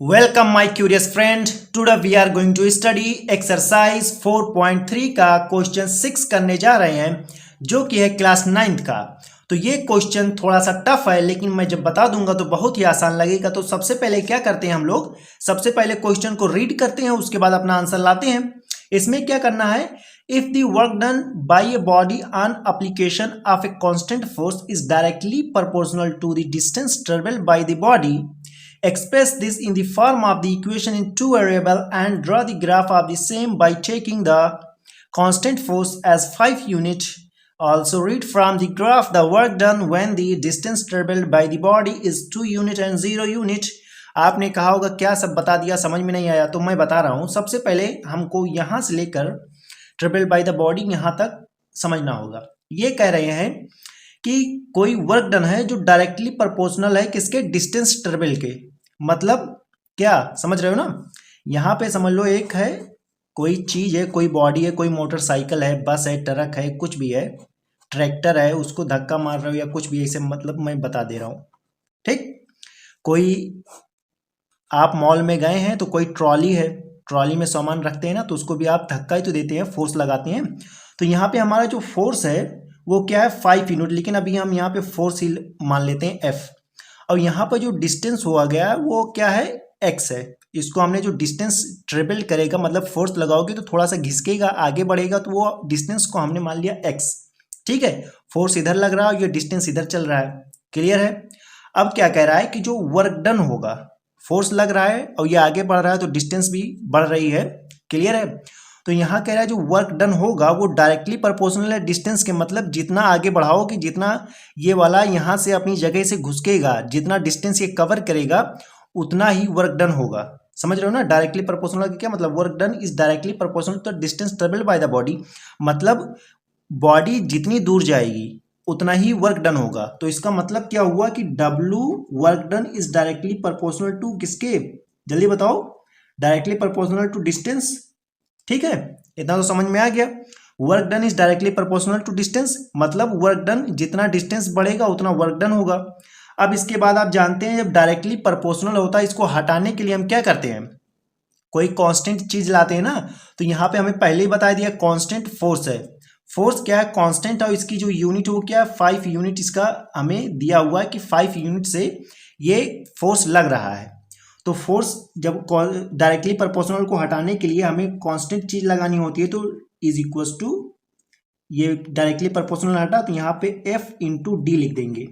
Welcome my curious friend. Today we are going to study exercise 4.3 का question 6 करने जा रहे हैं जो कि है क्लास 9th का। तो ये क्वेश्चन थोड़ा सा टफ है लेकिन मैं जब बता दूंगा तो बहुत ही आसान लगेगा। तो सबसे पहले क्या करते हैं हम लोग, सबसे पहले क्वेश्चन को रीड करते हैं, उसके बाद अपना आंसर लाते हैं। इसमें क्या करना है, if the work done by a body on application of a constant force is directly proportional to the distance travelled by the body, express this in the form of the equation in two variable and draw the graph of the same by taking the constant force as 5 unit. Also read from the graph the work done when the distance traveled by the body is 2 unit and 0 unit. आपने कहा होगा क्या सब बता दिया, समझ में नहीं आया, तो मैं बता रहा हूँ। सबसे पहले हमको यहाँ से लेकर ट्रेवल बाय द बॉडी यहाँ तक समझना होगा। ये कह रहे हैं कि कोई वर्क डन है जो डायरेक्टली प्रोपोर्शनल है किसके, डिस्टेंस ट्रेवल के। मतलब क्या समझ रहे हो ना, यहाँ पे समझ लो एक है कोई चीज है, कोई बॉडी है, कोई मोटरसाइकिल है, बस है, ट्रक है, कुछ भी है, ट्रैक्टर है, उसको धक्का मार रहे हो या कुछ भी ऐसे, मतलब मैं बता दे रहा हूँ। ठीक, कोई आप मॉल में गए हैं तो कोई ट्रॉली है, ट्रॉली में सामान रखते हैं ना, तो उसको भी आप धक्का ही तो देते हैं, फोर्स लगाते हैं। तो यहाँ पे हमारा जो फोर्स है वो क्या है, 5 यूनिट, लेकिन अभी हम यहाँ पे फोर्स ही मान लेते हैं एफ। और यहाँ पर जो डिस्टेंस हुआ गया वो क्या है, एक्स है। इसको हमने जो डिस्टेंस ट्रेवल करेगा, मतलब फोर्स लगाओगे तो थोड़ा सा घिसकेगा, आगे बढ़ेगा, तो वो डिस्टेंस को हमने मान लिया एक्स। ठीक है, फोर्स इधर लग रहा है और ये डिस्टेंस इधर चल रहा है। क्लियर है। अब क्या कह रहा है कि जो वर्क डन होगा, फोर्स लग रहा है और ये आगे बढ़ रहा है तो डिस्टेंस भी बढ़ रही है। क्लियर है। तो यहाँ कह रहा है जो वर्क डन होगा वो डायरेक्टली प्रोपोर्शनल है डिस्टेंस के, मतलब जितना आगे बढ़ाओगे, जितना ये वाला यहाँ से अपनी जगह से घुसकेगा, जितना डिस्टेंस ये कवर करेगा उतना ही वर्क डन होगा। समझ रहे हो ना, डायरेक्टली प्रोपोर्शनल क्या मतलब, work done is directly proportional to distance travelled by the body. मतलब बॉडी जितनी दूर जाएगी उतना ही वर्क डन होगा। तो इसका मतलब क्या हुआ कि W work done is directly proportional to किसके, जल्दी बताओ, डायरेक्टली प्रोपोर्शनल टू डिस्टेंस। ठीक है, इतना तो समझ में आ गया। Work done is directly proportional to distance, मतलब वर्क डन जितना डिस्टेंस बढ़ेगा उतना वर्क डन होगा। अब इसके बाद आप जानते हैं जब डायरेक्टली प्रोपोर्शनल होता है, इसको हटाने के लिए हम क्या करते हैं, कोई कांस्टेंट चीज लाते हैं ना। तो यहाँ पे हमें पहले ही बता दिया कांस्टेंट फोर्स है। फोर्स क्या है, कांस्टेंट, और इसकी जो यूनिट वो क्या है, 5 यूनिट इसका हमें दिया हुआ है कि 5 यूनिट से ये फोर्स लग रहा है। तो फोर्स जब डायरेक्टली प्रोपोर्शनल को हटाने के लिए हमें कांस्टेंट चीज लगानी होती है, तो इज इक्वल टू, ये डायरेक्टली प्रोपोर्शनल हटा तो यहाँ पे F इंटू डी लिख देंगे।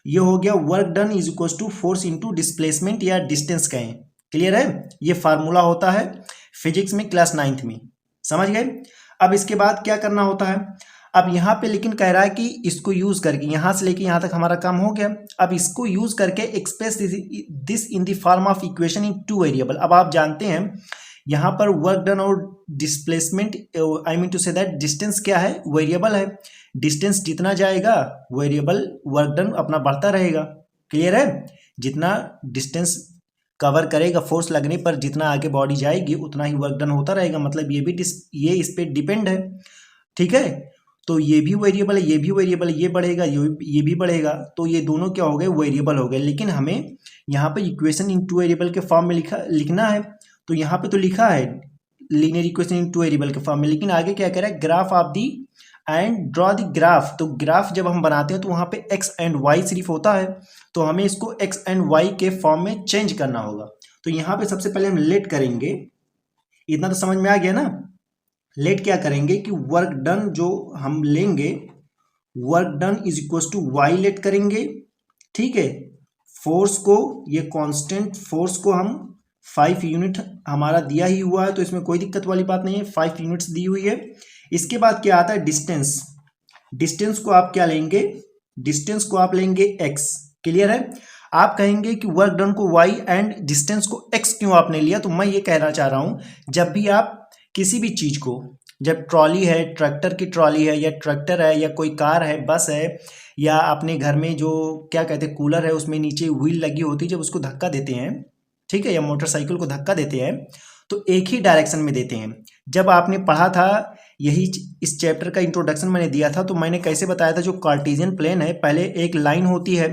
ये हो गया work done is equal to force into displacement या डिस्टेंस कहें। क्लियर है, ये फार्मूला होता है फिजिक्स में क्लास 9th में, समझ गए। अब इसके बाद क्या करना होता है, अब यहाँ पे लेकिन कह रहा है कि इसको यूज करके यहाँ से लेके यहाँ तक हमारा काम हो गया। अब इसको यूज करके express this in the form of equation in 2 variable. अब आप जानते हैं यहाँ पर वर्क डन और displacement, I mean to say that distance क्या है, वेरिएबल है। डिस्टेंस जितना जाएगा वेरिएबल वर्क डन अपना बढ़ता रहेगा। क्लियर है, जितना डिस्टेंस कवर करेगा फोर्स लगने पर, जितना आगे बॉडी जाएगी उतना ही वर्क डन होता रहेगा। मतलब ये भी ये इस पे डिपेंड है। ठीक है, तो ये भी वेरिएबल है, ये भी वेरिएबल है, ये बढ़ेगा, ये भी बढ़ेगा, तो ये दोनों क्या हो गए, वेरिएबल हो गए। लेकिन हमें यहाँ पे इक्वेशन इन 2 वेरिएबल के फॉर्म में लिखना है। तो यहाँ पे तो लिखा है लीनियर इक्वेशन इन 2 वेरिएबल के फॉर्म में, लेकिन आगे क्या कह रहा है, graph of the and draw the graph. तो ग्राफ जब हम बनाते हैं तो वहाँ पे एक्स एंड वाई सिर्फ होता है, तो हमें इसको एक्स एंड वाई के फॉर्म में चेंज करना होगा। तो यहाँ पे सबसे पहले हम लेट करेंगे, इतना तो समझ में आ गया ना। लेट क्या करेंगे कि वर्क डन जो हम लेंगे, work done is equal to y let करेंगे। ठीक है, फोर्स को, ये कांस्टेंट फोर्स को हम 5 यूनिट हमारा दिया ही हुआ है, तो इसमें कोई दिक्कत वाली बात नहीं है, 5 यूनिट्स दी हुई है। इसके बाद क्या आता है, डिस्टेंस। डिस्टेंस को आप क्या लेंगे, डिस्टेंस को आप लेंगे एक्स। क्लियर है। आप कहेंगे कि वर्क डन को वाई एंड डिस्टेंस को एक्स क्यों आपने लिया, तो मैं ये कहना चाह रहा हूं, जब भी आप किसी भी चीज को, जब ट्रॉली है, ट्रैक्टर की ट्रॉली है, या ट्रैक्टर है, या कोई कार है, बस है, या अपने घर में जो क्या कहते हैं कूलर है, उसमें नीचे व्हील लगी होती है, जब उसको धक्का देते हैं, ठीक है, या मोटरसाइकिल को धक्का देते हैं तो एक ही डायरेक्शन में देते हैं। जब आपने पढ़ा था, यही इस चैप्टर का इंट्रोडक्शन मैंने दिया था, तो मैंने कैसे बताया था, जो कार्टेशियन प्लेन है पहले एक लाइन होती है,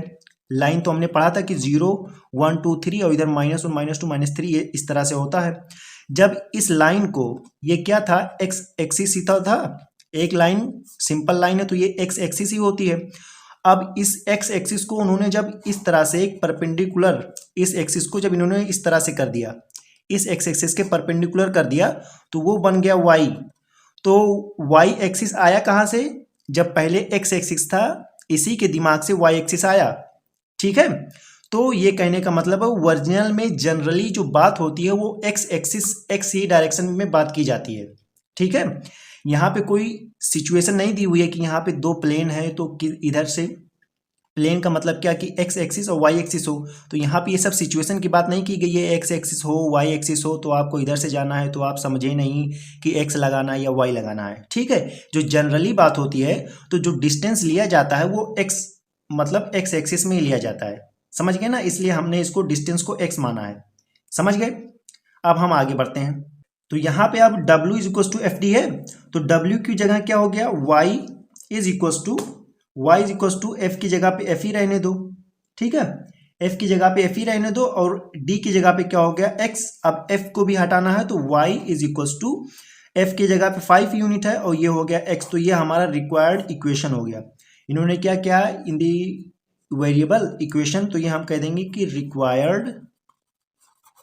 लाइन तो हमने पढ़ा था कि 0 1 2 3 और इधर -1 -2 -3 ये इस तरह से होता है। जब इस लाइन को, ये क्या था, एक्स एक्सिस ही था, एक लाइन सिंपल लाइन है तो ये एक्स एक्सिस ही होती है। अब इस एक्स एक्सिस को उन्होंने जब इस तरह से एक परपेंडिकुलर, इस एक्सिस को जब इन्होंने इस तरह से कर दिया, इस एक्स एक्सिस के परपेंडिकुलर कर दिया तो वो बन गया वाई। तो वाई एक्सिस आया कहाँ से, जब पहले एक्स एक्सिस था इसी के दिमाग से वाई एक्सिस आया। ठीक है, तो ये कहने का मतलब है ओरिजिनल में जनरली जो बात होती है वो एक्स एक्सिस एक्स ही डायरेक्शन में बात की जाती है। ठीक है, यहाँ पे कोई सिचुएशन नहीं दी हुई है कि यहाँ पे दो प्लेन है तो इधर से प्लेन का मतलब क्या कि एक्स एक्सिस और वाई एक्सिस हो, तो यहाँ पे ये सब सिचुएशन की बात नहीं की गई है। एक्स एक्सिस हो वाई एक्सिस हो तो आपको इधर से जाना है तो आप समझे नहीं कि एक्स लगाना है या वाई लगाना है। ठीक है, जो जनरली बात होती है तो जो डिस्टेंस लिया जाता है वो एक्स मतलब एक्स एक्सिस में ही लिया जाता है, समझ गए ना, इसलिए हमने इसको डिस्टेंस को एक्स माना है। समझ गए, अब हम आगे बढ़ते हैं। तो यहाँ पे अब W is equal to f d है, तो W की जगह क्या हो गया, Y is equal to f की जगह पे एफ ही रहने दो। ठीक है, एफ की जगह पे एफ ही रहने दो और डी की जगह पे क्या हो गया एक्स। अब एफ को भी हटाना है तो Y is equal to f की जगह पे 5 यूनिट है और ये हो गया एक्स। तो ये हमारा रिक्वायर्ड इक्वेशन हो गया। इन्होंने क्या किया इन दी वेरिएबल इक्वेशन, तो ये हम कह देंगे कि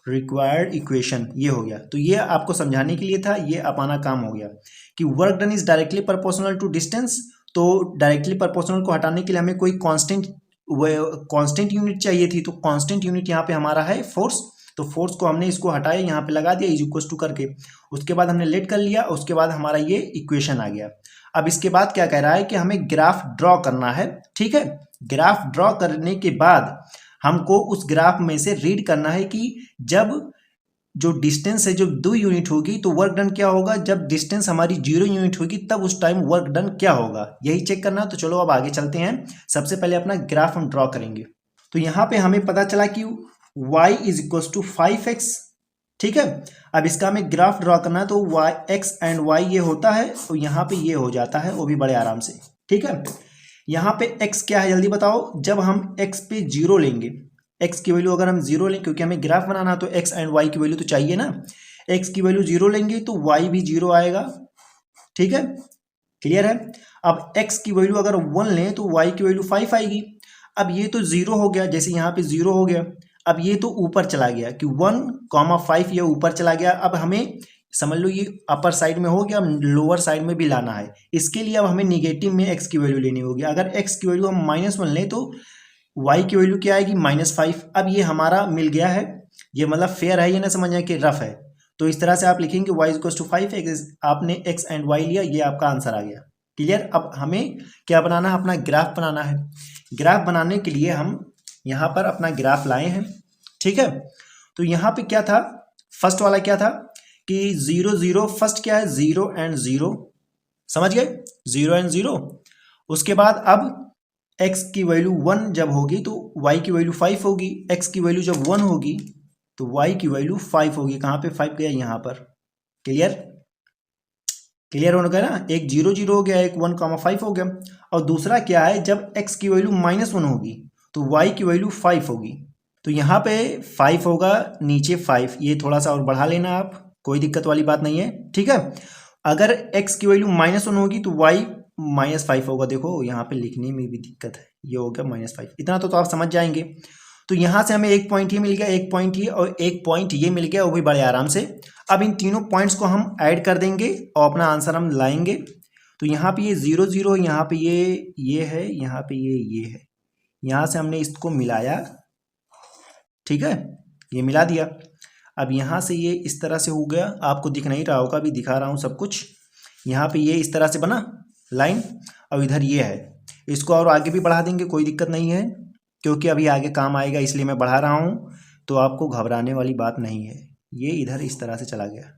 रिक्वायर्ड इक्वेशन ये हो गया। तो ये आपको समझाने के लिए था, ये अपना काम हो गया कि work done is directly proportional to distance. तो डायरेक्टली प्रोपोर्शनल को हटाने के लिए हमें कोई कांस्टेंट यूनिट चाहिए थी, तो कांस्टेंट यूनिट यहाँ पे हमारा है फोर्स। तो फोर्स को हमने इसको हटाया, यहाँ पे लगा दिया इज इक्वल टू करके, उसके बाद हमने लेट कर लिया, उसके बाद हमारा ये इक्वेशन आ गया। अब इसके बाद क्या कह रहा है कि हमें ग्राफ ड्रॉ करना है। ठीक है, ग्राफ ड्रॉ करने के बाद हमको उस ग्राफ में से रीड करना है कि जब जो डिस्टेंस है जो 2 यूनिट होगी तो वर्क डन क्या होगा, जब डिस्टेंस हमारी 0 यूनिट होगी तब उस टाइम वर्क डन क्या होगा, यही चेक करना। तो चलो अब आगे चलते हैं। सबसे पहले अपना ग्राफ हम ड्रॉ करेंगे। तो यहाँ पे हमें पता चला कि y is equal to 5x। ठीक है, अब इसका हमें ग्राफ ड्रॉ करना है तो y x एंड y ये होता है और यहाँ पे ये हो जाता है, वो भी बड़े आराम से। ठीक है, यहाँ पे x क्या है जल्दी बताओ, जब हम x पे 0 लेंगे, x की वैल्यू अगर हम 0 लें, क्योंकि हमें ग्राफ बनाना तो x एंड y की वैल्यू तो चाहिए ना, x की वैल्यू 0 लेंगे तो y भी 0 आएगा। ठीक है, क्लियर है। अब x की वैल्यू अगर 1 लें तो y की वैल्यू 5 आएगी। अब ये तो 0 हो गया, जैसे यहाँ पे 0 हो गया, अब ये तो ऊपर चला गया कि 1,5 ये ऊपर चला गया। अब हमें समझ लो ये अपर साइड में हो गया, लोअर साइड में भी लाना है। इसके लिए अब हमें निगेटिव में x की वैल्यू लेनी होगी। अगर x की वैल्यू हम -1 लें तो y की वैल्यू क्या आएगी -5। अब ये हमारा मिल गया है, ये मतलब फेयर है, ये ना समझ कि रफ है। तो इस तरह से आप लिखेंगे y इक्वल टू 5, आपने x एंड y लिया, ये आपका आंसर आ गया। क्लियर। अब हमें क्या बनाना है, अपना ग्राफ बनाना है। ग्राफ बनाने के लिए हम यहाँ पर अपना ग्राफ लाए हैं। ठीक है, तो यहाँ पे क्या था, फर्स्ट वाला क्या था कि 0 0, फर्स्ट क्या है 0 एंड 0, समझ गए, 0 एंड 0। उसके बाद अब x की वैल्यू 1 जब होगी तो y की वैल्यू 5 होगी, x की वैल्यू जब 1 होगी तो y की वैल्यू 5 होगी। कहाँ पे 5 गया, यहाँ पर। क्लियर, क्लियर होने का ना, एक 0 0 हो गया, एक 1,5 हो गया। और दूसरा क्या है, जब x की वैल्यू -1 होगी तो y की वैल्यू 5 होगी। तो यहाँ पे 5 होगा, नीचे 5, ये थोड़ा सा और बढ़ा लेना आप, कोई दिक्कत वाली बात नहीं है। ठीक है, अगर x की वैल्यू -1 होगी तो y -5 होगा। देखो यहाँ पे लिखने में भी दिक्कत है, ये हो गया -5, इतना तो आप समझ जाएंगे। तो यहाँ से हमें एक पॉइंट ये मिल गया, एक पॉइंट ये और एक पॉइंट ये मिल गया, वो भी बड़े आराम से। अब इन तीनों पॉइंट्स को हम ऐड कर देंगे और अपना आंसर हम लाएंगे। तो यहाँ पे ये 0 0, यहाँ पे ये है, यहाँ पे ये है, यहाँ से हमने इसको मिलाया। ठीक है, ये मिला दिया। अब यहाँ से ये इस तरह से हो गया, आपको दिख नहीं रहा होगा, अभी दिखा रहा हूँ सब कुछ। यहाँ पे ये इस तरह से बना लाइन, और इधर ये है, इसको और आगे भी बढ़ा देंगे, कोई दिक्कत नहीं है, क्योंकि अभी आगे काम आएगा इसलिए मैं बढ़ा रहा हूँ, तो आपको घबराने वाली बात नहीं है। ये इधर इस तरह से चला गया।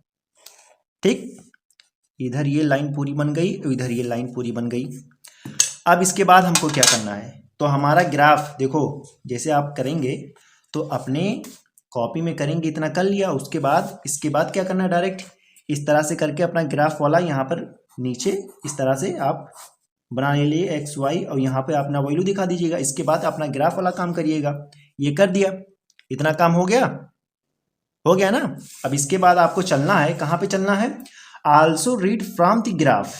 ठीक, इधर ये लाइन पूरी बन गई, इधर ये लाइन पूरी बन गई। अब इसके बाद हमको क्या करना है, तो हमारा ग्राफ देखो, जैसे आप करेंगे तो अपने कॉपी में करेंगे, इतना कर लिया। उसके बाद इसके बाद क्या करना है, डायरेक्ट इस तरह से करके अपना ग्राफ वाला यहाँ पर नीचे इस तरह से आप बनाने के लिए एक्स वाई, और यहाँ पे अपना वैल्यू दिखा दीजिएगा। इसके बाद अपना ग्राफ वाला काम करिएगा। ये कर दिया, इतना काम हो गया ना। अब इसके बाद आपको चलना है, कहाँ पे चलना है, also read from the graph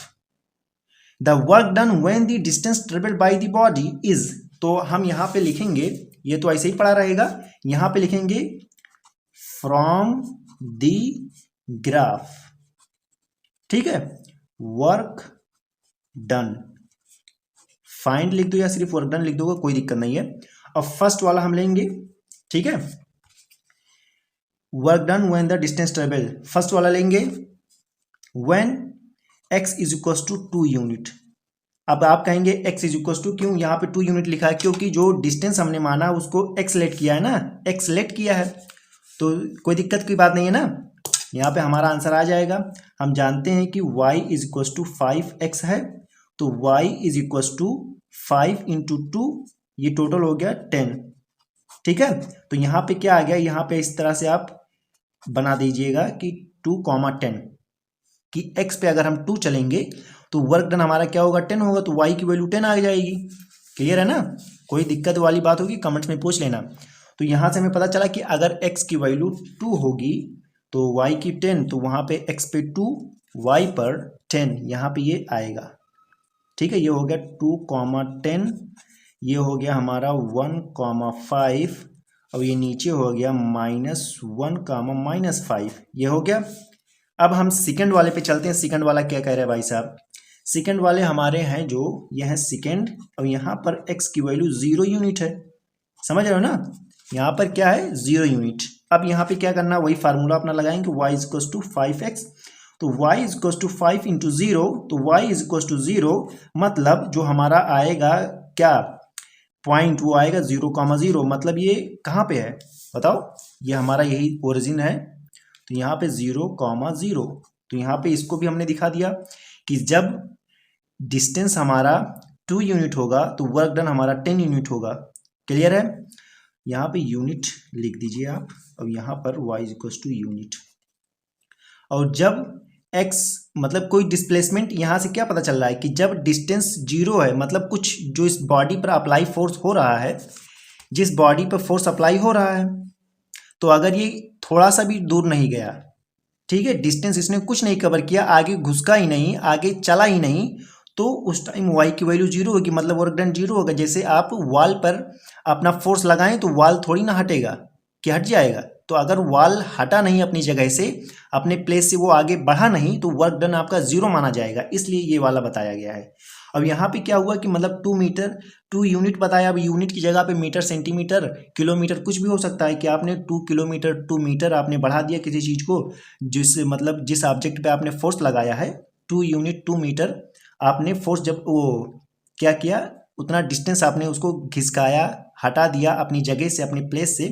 the work done when the distance travelled by the body is. तो हम यहाँ पे लिखेंगे, ये तो ऐसे ही पड़ा रहेगा, यहाँ पे लिखेंगे फ्रॉम द ग्राफ, ठीक है, वर्क डन, फाइंड लिख दो या सिर्फ वर्क डन लिख दोगे कोई दिक्कत नहीं है। अब फर्स्ट वाला हम लेंगे, ठीक है, work done when the distance travel, first वाला लेंगे when x is equal to 2 unit. अब आप कहेंगे x इज इक्वल टू, क्यों यहाँ पे 2 यूनिट लिखा है, क्योंकि जो डिस्टेंस हमने माना उसको x लेट किया है ना, x लेट किया है, तो कोई दिक्कत की बात नहीं है ना। यहाँ पे हमारा आंसर आ जाएगा। हम जानते हैं कि y is equal to 5x है, तो y is equal to 5 into 2, ये टोटल हो गया 10, ठीक है। तो यहाँ पे क्या आ गया, यहाँ पे इस तरह से आप बना दीजिएगा कि 2,10, कि x पे अगर हम 2 चलेंगे तो वर्क डन हमारा क्या होगा, 10 होगा, तो y की वैल्यू 10 आ जाएगी। क्लियर है ना, कोई दिक्कत वाली बात होगी कमेंट्स में पूछ लेना। तो यहाँ से हमें पता चला कि अगर x की वैल्यू 2 होगी तो y की 10, तो वहाँ पे x पे 2, y पर 10, यहाँ पे ये आएगा, ठीक है। ये हो गया 2,10, ये हो गया हमारा 1,5, और ये नीचे हो गया -1, -5, ये हो गया। अब हम सेकंड वाले पे चलते हैं। सेकंड वाला क्या कह रहे हैं भाई साहब, सेकंड वाले हमारे हैं जो ये है सेकंड, और यहाँ पर x की वैल्यू 0 यूनिट है, समझ रहे हो ना, यहाँ पर क्या है 0 यूनिट। अब यहाँ पे क्या करना, वही फार्मूला अपना लगाएंगे, y is equal to 5x, तो y is equal to 5 into 0, तो y इज इक्वल टू 0, मतलब जो हमारा आएगा क्या पॉइंट, वो आएगा 0,0, मतलब ये कहाँ पे है बताओ, ये हमारा यही ओरिजिन है, तो यहाँ पे 0,0, तो यहाँ पे इसको भी हमने दिखा दिया कि जब डिस्टेंस हमारा 2 यूनिट होगा तो वर्क डन हमारा 10 यूनिट होगा। क्लियर है, यहाँ पे यूनिट लिख दीजिए आप, अब यहाँ पर y is equal to unit, और जब x मतलब कोई डिस्प्लेसमेंट, यहाँ से क्या पता चल रहा है कि जब डिस्टेंस 0 है, मतलब कुछ जो इस बॉडी पर अप्लाई फोर्स हो रहा है, जिस बॉडी पर फोर्स अप्लाई हो रहा है, तो अगर ये थोड़ा सा भी दूर नहीं गया, ठीक है, डिस्टेंस इसने कुछ नहीं कवर किया, आगे घुसका ही नहीं, आगे चला ही नहीं, तो उस टाइम y की वैल्यू 0 होगी, मतलब वर्क डन 0 होगा। जैसे आप वॉल पर अपना फोर्स लगाएं तो वॉल थोड़ी ना हटेगा, कि हट जाएगा, तो अगर वॉल हटा नहीं अपनी जगह से, अपने प्लेस से वो आगे बढ़ा नहीं, तो वर्क डन आपका 0 माना जाएगा, इसलिए ये वाला बताया गया है। अब यहाँ पे क्या हुआ कि मतलब 2 मीटर 2 यूनिट बताया, अब यूनिट की जगह पे मीटर, सेंटीमीटर, किलोमीटर कुछ भी हो सकता है, कि आपने 2 किलोमीटर 2 मीटर आपने बढ़ा दिया किसी चीज़ को, जिस मतलब जिस ऑब्जेक्ट पे आपने फोर्स लगाया है, 2 यूनिट 2 मीटर आपने फोर्स, जब वो क्या किया, उतना डिस्टेंस आपने उसको घिसकाया, हटा दिया अपनी जगह से, अपनी प्लेस से,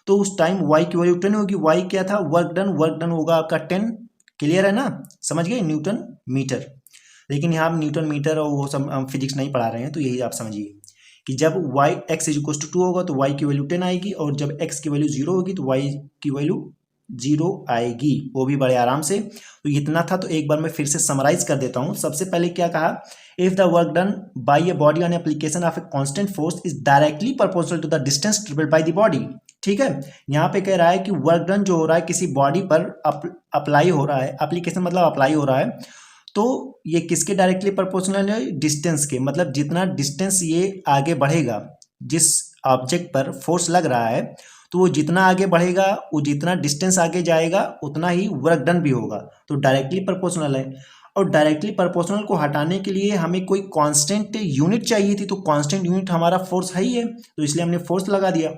तो उस टाइम y की वैल्यू 10 होगी। y क्या था, वर्क डन होगा आपका 10। क्लियर है ना, समझ गए, न्यूटन मीटर। लेकिन यहाँ हम न्यूटन मीटर और वो सब हम फिजिक्स नहीं पढ़ा रहे हैं, तो यही आप समझिए कि जब x इज इक्वल टू 2 होगा तो y की वैल्यू 10 आएगी, और जब x की वैल्यू 0 होगी तो y की वैल्यू 0 आएगी, वो भी बड़े आराम से। तो इतना था, तो एक बार मैं फिर से समराइज कर देता हूँ। सबसे पहले क्या कहा, if the work done by a body on application of a constant force is directly proportional to the distance travelled by the body. ठीक है, यहाँ पे कह रहा है कि वर्क डन जो हो रहा है किसी बॉडी पर अप्लाई हो रहा है, एप्लीकेशन मतलब अप्लाई हो रहा है, तो ये किसके डायरेक्टली प्रोपोर्शनल है, डिस्टेंस के, मतलब जितना डिस्टेंस ये आगे बढ़ेगा, जिस ऑब्जेक्ट पर फोर्स लग रहा है, तो वो जितना आगे बढ़ेगा, वो जितना डिस्टेंस आगे जाएगा, उतना ही वर्क डन भी होगा, तो डायरेक्टली प्रोपोर्शनल है। और डायरेक्टली प्रोपोर्शनल को हटाने के लिए हमें कोई कांस्टेंट यूनिट चाहिए थी, तो कांस्टेंट यूनिट हमारा फोर्स है ही है, तो इसलिए हमने फोर्स लगा दिया।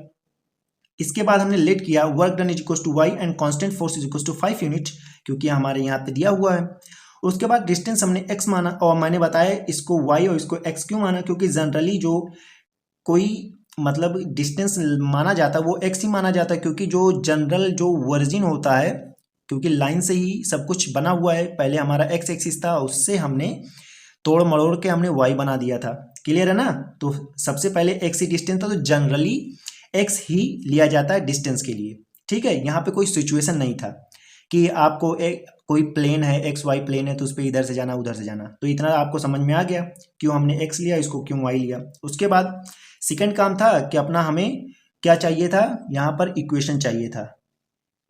इसके बाद हमने लेट किया, work done is equal to y and constant force is equal to 5 unit, क्योंकि हमारे यहाँ पे दिया हुआ है। उसके बाद डिस्टेंस हमने x माना, और मैंने बताया इसको y और इसको x क्यों माना, क्योंकि जनरली जो कोई मतलब डिस्टेंस माना जाता है वो x ही माना जाता है, क्योंकि जो जनरल जो वर्जिन होता है, क्योंकि लाइन से ही सब कुछ बना हुआ है, पहले हमारा x एक्सिस था, उससे हमने तोड़ मरोड़ के हमने y बना दिया था। क्लियर है ना, तो सबसे पहले x ही डिस्टेंस था, तो जनरली x ही लिया जाता है डिस्टेंस के लिए। ठीक है, यहाँ पे कोई सिचुएशन नहीं था कि आपको कोई प्लेन है, एक्स वाई प्लेन है, तो उस पर इधर से जाना उधर से जाना। तो इतना आपको समझ में आ गया क्यों हमने एक्स लिया, इसको क्यों वाई लिया। उसके बाद सेकंड काम था कि अपना हमें क्या चाहिए था, यहाँ पर इक्वेशन चाहिए था।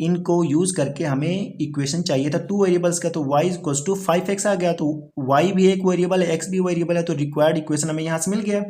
इनको यूज करके हमें इक्वेशन चाहिए था 2 वेरिएबल्स का। तो y इक्वल्स टू 5x आ गया, तो y भी एक वेरिएबल है, x भी वेरिएबल है, तो रिक्वायर्ड इक्वेशन हमें यहाँ से मिल गया।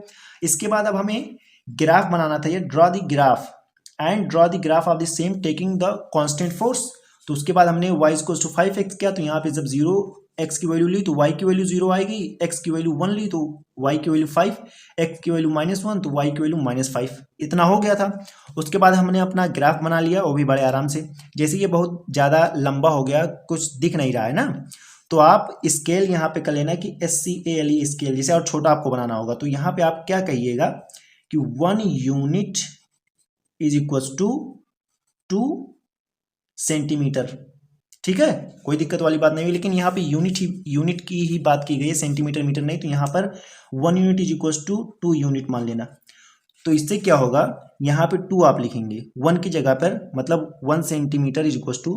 इसके बाद अब हमें ग्राफ बनाना था, ये draw the graph and draw the graph of the same taking the constant force. तो उसके बाद हमने y इक्वल्स टू 5x किया, तो यहाँ पे जब 0x की वैल्यू ली तो y की वैल्यू 0 आएगी, x की वैल्यू 1 ली तो y की वैल्यू 5, x की वैल्यू -1 तो y की वैल्यू -5। इतना हो गया था। उसके बाद हमने अपना ग्राफ बना लिया, वो भी बड़े आराम से। जैसे ये बहुत ज़्यादा लंबा हो गया, कुछ दिख नहीं रहा है ना, तो आप स्केल यहाँ पे कर लेना कि SCALE स्केल, जैसे और छोटा आपको बनाना होगा। तो यहाँ पे आप क्या कहिएगा कि 1 unit is equal to 2 centimetre. ठीक है, कोई दिक्कत वाली बात नहीं हुई, लेकिन यहाँ पे यूनिट की ही बात की गई है, सेंटीमीटर मीटर नहीं। तो यहाँ पर 1 unit is equal to 2 unit मान लेना। तो इससे क्या होगा, यहाँ पे 2 आप लिखेंगे 1 की जगह पर, मतलब 1 centimetre is equal to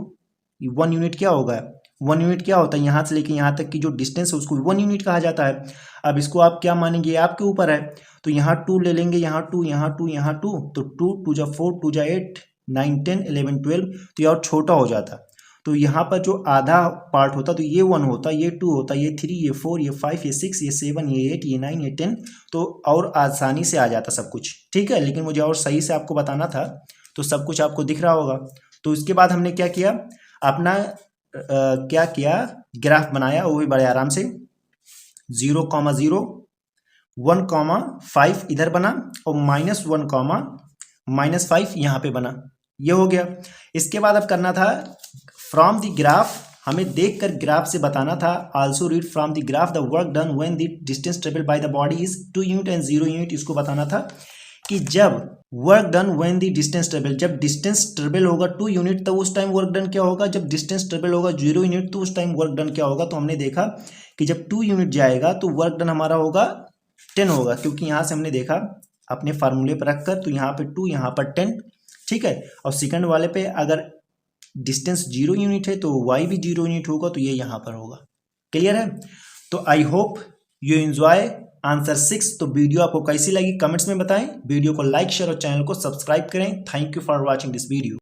1 unit क्या होगा, 1 यूनिट क्या होता है, यहाँ से लेके यहाँ तक की जो डिस्टेंस है उसको 1 यूनिट कहा जाता है। अब इसको आप क्या मानेंगे, आपके ऊपर है। तो यहाँ 2 ले लेंगे, यहाँ 2, यहाँ 2, यहाँ 2, तो 2 2 जा 4, 2 जा 8, 9 10 11 12, तो ये और छोटा हो जाता। तो यहाँ पर जो आधा पार्ट होता तो ये 1 होता, ये 2 होता, ये 3, ये 4, ये 5, ये 6, ये 7, ये 8, ये 9, ये 10, तो और आसानी से आ जाता सब कुछ। ठीक है, लेकिन मुझे और सही से आपको बताना था, तो सब कुछ आपको दिख रहा होगा। तो इसके बाद हमने क्या किया, अपना क्या किया, ग्राफ बनाया, वो भी बड़े आराम से। 0,0 1,5 इधर बना और -1, -5 यहाँ पे बना, ये हो गया। इसके बाद अब करना था फ्रॉम द ग्राफ, हमें देखकर ग्राफ से बताना था। Also read from the graph the work done when the distance travelled by the body is 2 unit and 0 unit. इसको बताना था कि जब work done when the distance travel, जब डिस्टेंस ट्रेवल होगा 2 यूनिट तो उस टाइम वर्क डन क्या होगा, जब डिस्टेंस ट्रेवल होगा 0 यूनिट तो उस टाइम वर्क डन क्या होगा। तो हमने देखा कि जब 2 यूनिट जाएगा तो वर्क डन हमारा होगा 10 होगा, क्योंकि यहाँ से हमने देखा अपने फार्मूले पर रखकर, तो यहाँ पे 2, यहाँ पर 10। ठीक है, और सेकंड वाले पे अगर डिस्टेंस 0 यूनिट है तो y भी 0 यूनिट होगा, तो ये यहाँ पर होगा। क्लियर है। तो I hope you enjoy answer 6। तो वीडियो आपको कैसी लगी कमेंट्स में बताएं, वीडियो को लाइक शेयर और चैनल को सब्सक्राइब करें। Thank you for watching this video.